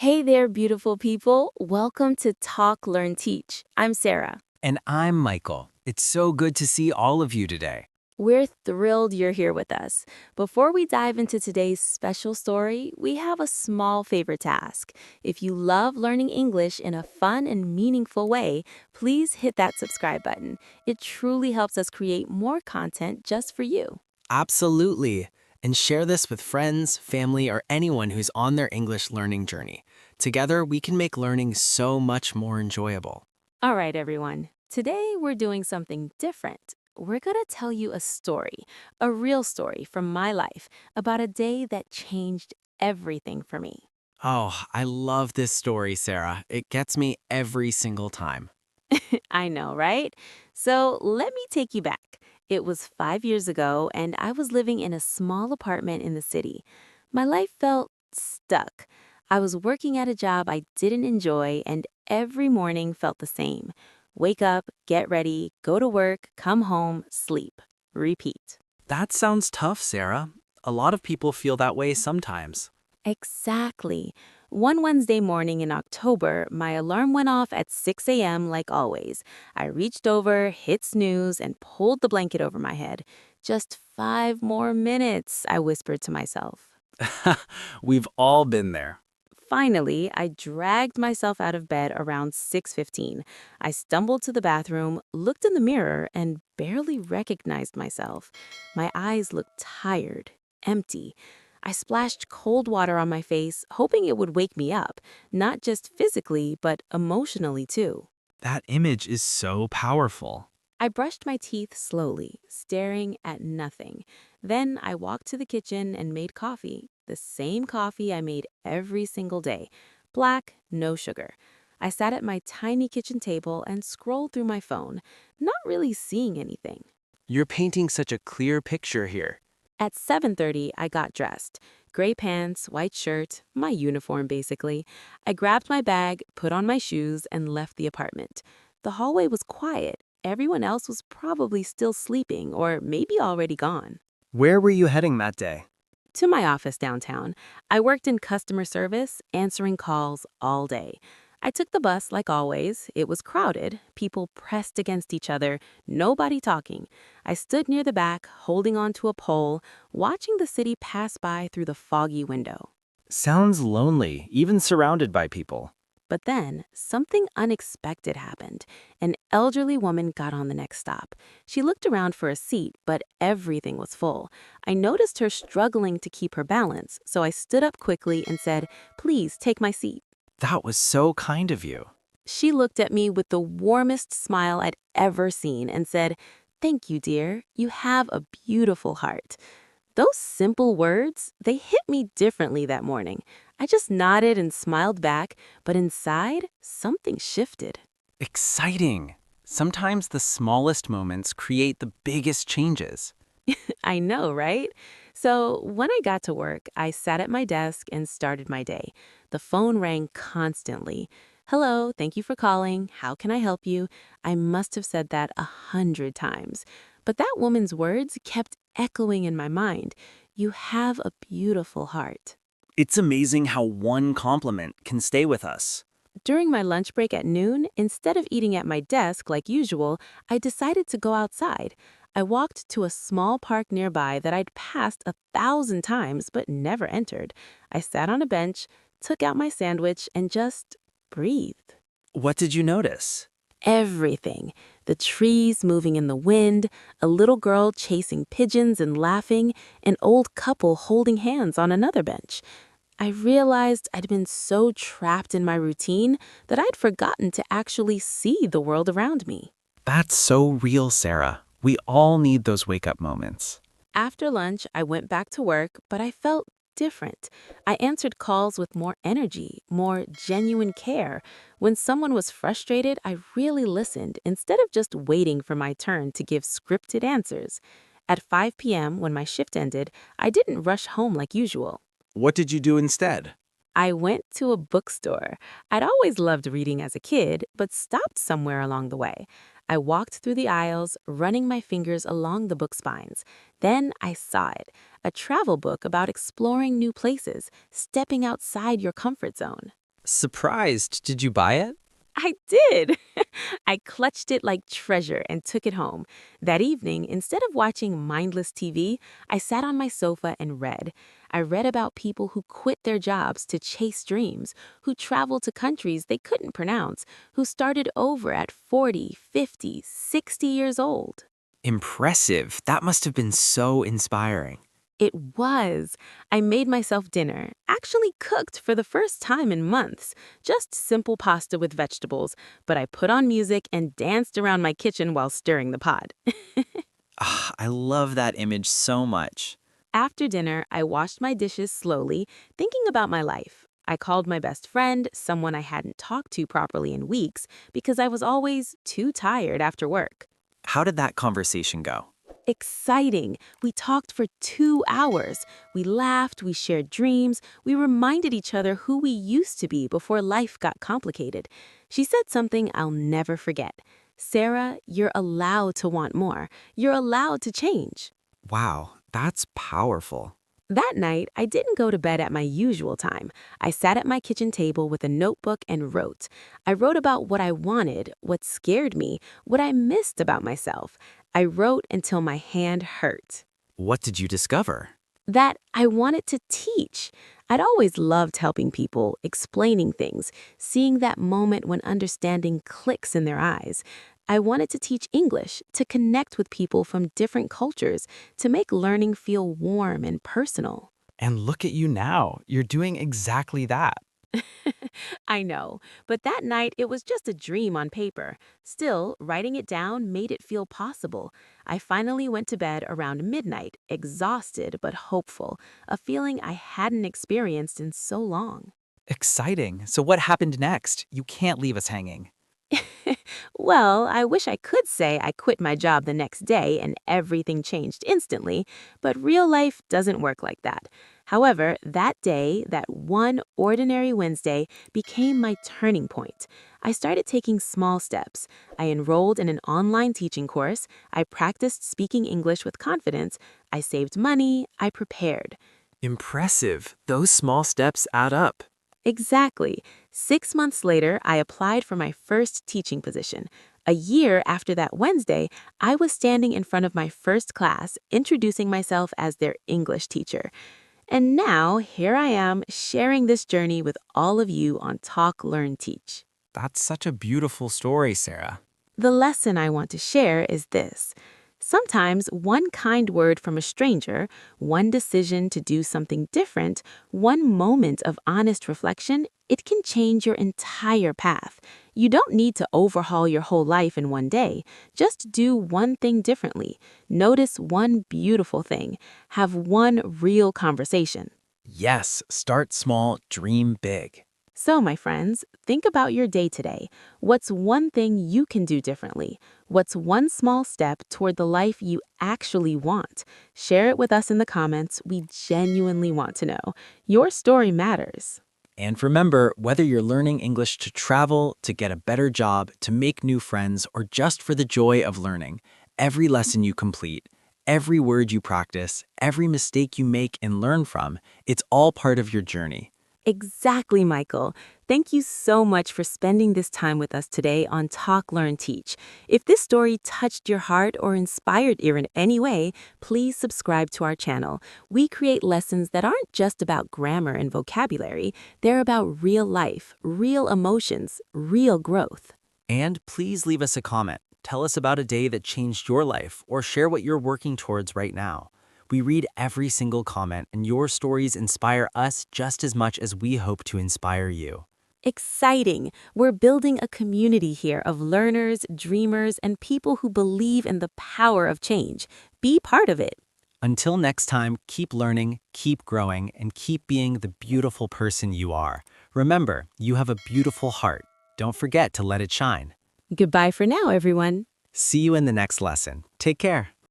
Hey there, beautiful people. Welcome to Talk, Learn, Teach. I'm Sarah. And I'm Michael. It's so good to see all of you today. We're thrilled you're here with us. Before we dive into today's special story, we have a small favor to ask. If you love learning English in a fun and meaningful way, please hit that subscribe button. It truly helps us create more content just for you. Absolutely. And share this with friends, family, or anyone who's on their English learning journey. Together, we can make learning so much more enjoyable. All right, everyone. Today we're doing something different. We're going to tell you a story, a real story from my life about a day that changed everything for me. Oh, I love this story, Sarah. It gets me every single time. I know, right? So let me take you back. It was 5 years ago, and I was living in a small apartment in the city. My life felt stuck. I was working at a job I didn't enjoy, and every morning felt the same. Wake up, get ready, go to work, come home, sleep. Repeat. That sounds tough, Sarah. A lot of people feel that way sometimes. Exactly. One Wednesday morning in October, my alarm went off at 6 a.m. like always. I reached over, hit snooze, and pulled the blanket over my head. Just 5 more minutes, I whispered to myself. We've all been there. Finally, I dragged myself out of bed around 6:15. I stumbled to the bathroom, looked in the mirror, and barely recognized myself. My eyes looked tired, empty. I splashed cold water on my face, hoping it would wake me up, not just physically, but emotionally too. That image is so powerful. I brushed my teeth slowly, staring at nothing. Then I walked to the kitchen and made coffee, the same coffee I made every single day. Black, no sugar. I sat at my tiny kitchen table and scrolled through my phone, not really seeing anything. You're painting such a clear picture here. At 7:30, I got dressed. Gray pants, white shirt, my uniform basically. I grabbed my bag, put on my shoes, and left the apartment. The hallway was quiet. Everyone else was probably still sleeping or maybe already gone. Where were you heading that day? To my office downtown. I worked in customer service, answering calls all day. I took the bus like always. It was crowded, people pressed against each other, nobody talking. I stood near the back, holding onto a pole, watching the city pass by through the foggy window. Sounds lonely, even surrounded by people. But then, something unexpected happened. An elderly woman got on the next stop. She looked around for a seat, but everything was full. I noticed her struggling to keep her balance, so I stood up quickly and said, "Please take my seat." That was so kind of you. She looked at me with the warmest smile I'd ever seen and said, "Thank you, dear. You have a beautiful heart." Those simple words, they hit me differently that morning. I just nodded and smiled back, but inside, something shifted. Exciting. Sometimes the smallest moments create the biggest changes. I know, right? So when I got to work, I sat at my desk and started my day. The phone rang constantly. "Hello, thank you for calling. How can I help you?" I must have said that 100 times. But that woman's words kept echoing in my mind. "You have a beautiful heart." It's amazing how one compliment can stay with us. During my lunch break at noon, instead of eating at my desk like usual, I decided to go outside. I walked to a small park nearby that I'd passed 1,000 times but never entered. I sat on a bench, took out my sandwich, and just breathed. What did you notice? Everything. The trees moving in the wind, a little girl chasing pigeons and laughing, an old couple holding hands on another bench. I realized I'd been so trapped in my routine that I'd forgotten to actually see the world around me. That's so real, Sarah. We all need those wake-up moments. After lunch, I went back to work, but I felt different. I answered calls with more energy, more genuine care. When someone was frustrated, I really listened instead of just waiting for my turn to give scripted answers. At 5 p.m., when my shift ended, I didn't rush home like usual. What did you do instead? I went to a bookstore. I'd always loved reading as a kid, but stopped somewhere along the way. I walked through the aisles, running my fingers along the book spines. Then I saw it, a travel book about exploring new places, stepping outside your comfort zone. Surprised. Did you buy it? I did. I clutched it like treasure and took it home. That evening, instead of watching mindless TV, I sat on my sofa and read. I read about people who quit their jobs to chase dreams, who traveled to countries they couldn't pronounce, who started over at 40, 50, 60 years old. Impressive. That must have been so inspiring. It was. I made myself dinner, actually cooked for the first time in months. Just simple pasta with vegetables, but I put on music and danced around my kitchen while stirring the pot. I love that image so much. After dinner, I washed my dishes slowly, thinking about my life. I called my best friend, someone I hadn't talked to properly in weeks, because I was always too tired after work. How did that conversation go? Exciting. We talked for 2 hours. We laughed, we shared dreams, we reminded each other who we used to be before life got complicated. She said something I'll never forget. Sarah, you're allowed to want more. You're allowed to change. Wow, that's powerful. That night, I didn't go to bed at my usual time. I sat at my kitchen table with a notebook and wrote. I wrote about what I wanted, what scared me, what I missed about myself. I wrote until my hand hurt. What did you discover? That I wanted to teach. I'd always loved helping people, explaining things, seeing that moment when understanding clicks in their eyes. I wanted to teach English, to connect with people from different cultures, to make learning feel warm and personal. And look at you now. You're doing exactly that. I know, but that night it was just a dream on paper. Still, writing it down made it feel possible. I finally went to bed around midnight, exhausted but hopeful, a feeling I hadn't experienced in so long. Exciting. So what happened next? You can't leave us hanging. Well, I wish I could say I quit my job the next day and everything changed instantly, but real life doesn't work like that. However, that day, that one ordinary Wednesday, became my turning point. I started taking small steps. I enrolled in an online teaching course. I practiced speaking English with confidence. I saved money. I prepared. Impressive. Those small steps add up. Exactly. 6 months later, I applied for my first teaching position. A year after that Wednesday, I was standing in front of my first class, introducing myself as their English teacher. And now, here I am, sharing this journey with all of you on Talk, Learn, Teach. That's such a beautiful story, Sarah. The lesson I want to share is this. Sometimes one kind word from a stranger, one decision to do something different, one moment of honest reflection, it can change your entire path. You don't need to overhaul your whole life in one day. Just do one thing differently. Notice one beautiful thing. Have one real conversation. Yes, start small, dream big. So, my friends, think about your day today. What's one thing you can do differently? What's one small step toward the life you actually want? Share it with us in the comments. We genuinely want to know. Your story matters. And remember, whether you're learning English to travel, to get a better job, to make new friends, or just for the joy of learning, every lesson you complete, every word you practice, every mistake you make and learn from, it's all part of your journey. Exactly, Michael. Thank you so much for spending this time with us today on Talk, Learn, Teach. If this story touched your heart or inspired you in any way, please subscribe to our channel. We create lessons that aren't just about grammar and vocabulary. They're about real life, real emotions, real growth. And please leave us a comment. Tell us about a day that changed your life or share what you're working towards right now. We read every single comment, and your stories inspire us just as much as we hope to inspire you. Exciting! We're building a community here of learners, dreamers, and people who believe in the power of change. Be part of it. Until next time, keep learning, keep growing, and keep being the beautiful person you are. Remember, you have a beautiful heart. Don't forget to let it shine. Goodbye for now, everyone. See you in the next lesson. Take care.